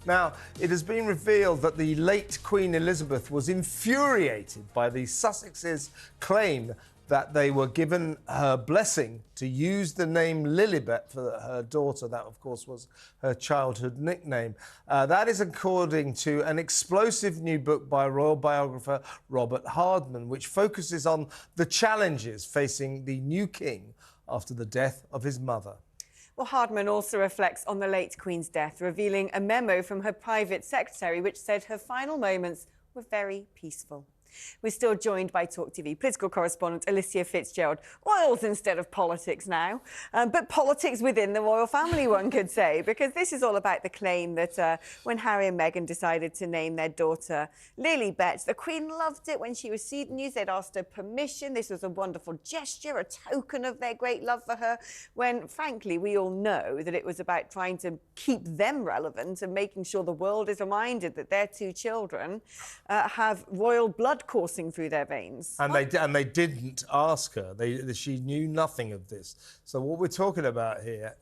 Now, it has been revealed that the late Queen Elizabeth was infuriated by the Sussexes' claim that they were given her blessing to use the name Lilibet for her daughter. That, of course, was her childhood nickname. That is according to an explosive new book by royal biographer Robert Hardman, which focuses on the challenges facing the new king after the death of his mother. Well, Hardman also reflects on the late Queen's death, revealing a memo from her private secretary which said her final moments were very peaceful. We're still joined by TalkTV political correspondent Alicia Fitzgerald. Royals instead of politics now, but politics within the royal family, one could say, because this is all about the claim that when Harry and Meghan decided to name their daughter Lilibet, the Queen loved it when she received news. They'd asked her permission. This was a wonderful gesture, a token of their great love for her, when, frankly, we all know that it was about trying to keep them relevant and making sure the world is reminded that their two children have royal blood coursing through their veins. And they didn't ask her. She knew nothing of this. So what we're talking about here,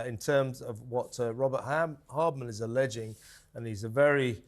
in terms of what Robert Hardman is alleging, and he's a very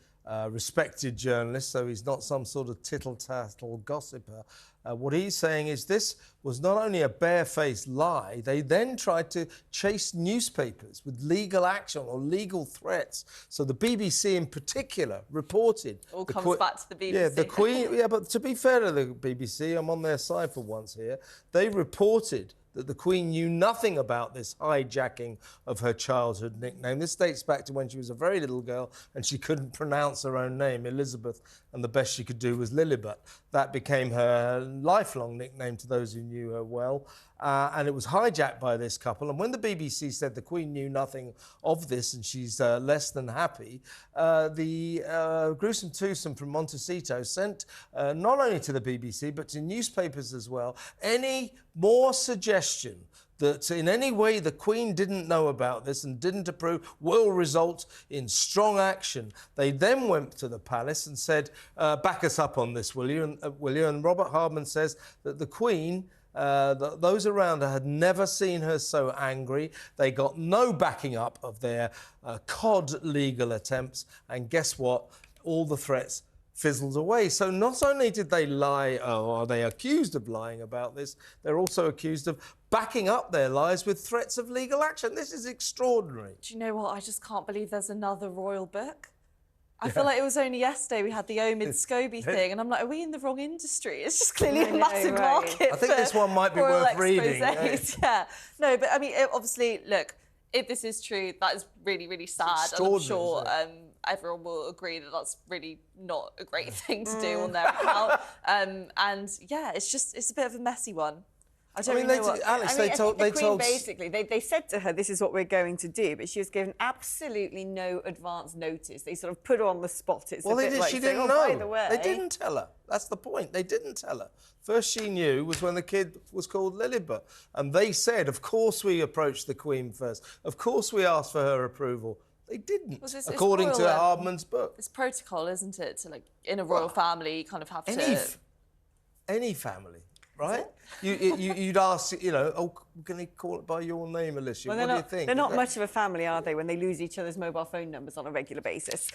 respected journalist, so he's not some sort of tittle-tattle gossiper. What he's saying is this was not only a barefaced lie, they then tried to chase newspapers with legal action or legal threats. So the BBC in particular reported... All comes back to the BBC. Yeah, the Queen... Yeah, but to be fair to the BBC, I'm on their side for once here, they reported that the Queen knew nothing about this hijacking of her childhood nickname. This dates back to when she was a very little girl and she couldn't pronounce her own name, Elizabeth, and the best she could do was Lilibet. That became her lifelong nickname to those who knew her well, and it was hijacked by this couple. And when the BBC said the Queen knew nothing of this and she's less than happy, the gruesome twosome from Montecito sent not only to the BBC but to newspapers as well any more suggestion that in any way the Queen didn't know about this and didn't approve will result in strong action. They then went to the palace and said, back us up on this, will you? And Robert Hardman says that the Queen, those around her had never seen her so angry. They got no backing up of their cod legal attempts. And guess what? All the threats fizzled away. So not only did they lie, or are they accused of lying about this, they're also accused of backing up their lies with threats of legal action. This is extraordinary. Do you know what? I just can't believe there's another royal book. I feel like it was only yesterday we had the Omid Scobie thing, and I'm like, are we in the wrong industry? It's just clearly a massive market. I think this one might be worth reading. Yeah. No, but I mean, obviously, look, if this is true, that is really, really sad. And I'm sure everyone will agree that that's really not a great thing to do on their account. And yeah, it's a bit of a messy one. I don't know what... Alex, they told... Basically, they said to her, this is what we're going to do, but she was given absolutely no advance notice. They sort of put her on the spot. It's she didn't know. By the way... They didn't tell her. That's the point. They didn't tell her. First she knew was when the kid was called Lilibet. And they said, of course we approached the Queen first. Of course we asked for her approval. They didn't, according to Hardman's book. It's protocol, isn't it? To, like, in a royal family, you kind of have Any family. Right? You'd ask, you know, oh, can they call it by your name, Alicia? What do you think? They're not much of a family, are they, when they lose each other's mobile phone numbers on a regular basis?